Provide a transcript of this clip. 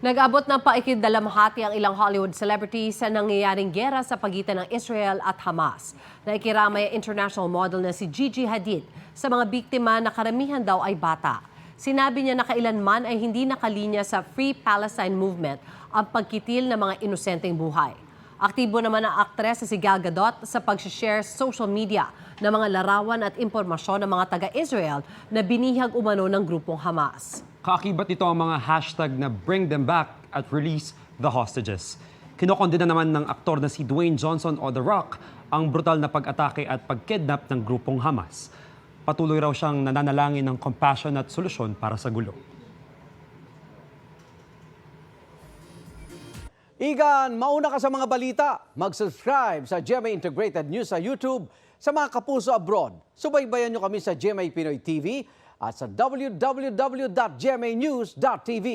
Nag-abot ng paikiddalamhati ang ilang Hollywood celebrities sa nangyayaring gera sa pagitan ng Israel at Hamas. Naikiramay ang international model na si Gigi Hadid sa mga biktima na karamihan daw ay bata. Sinabi niya na kailanman ay hindi nakalinya sa Free Palestine Movement ang pagkitil ng mga inosenteng buhay. Aktibo naman ang aktres na si Gal Gadot sa pag-share sa social media ng mga larawan at impormasyon ng mga taga-Israel na binihag umano ng grupong Hamas. Kaakibat nito ang mga hashtag na Bring Them Back at Release the Hostages. Kinokondena naman ng aktor na si Dwayne Johnson o The Rock ang brutal na pag-atake at pag-kidnap ng grupong Hamas. Patuloy raw siyang nananalangin ng compassion at solusyon para sa gulo. Igan, mauna ka sa mga balita. Mag-subscribe sa GMA Integrated News sa YouTube. Sa mga kapuso abroad, subaybayan nyo kami sa GMA Pinoy TV at sa www.gmanews.tv.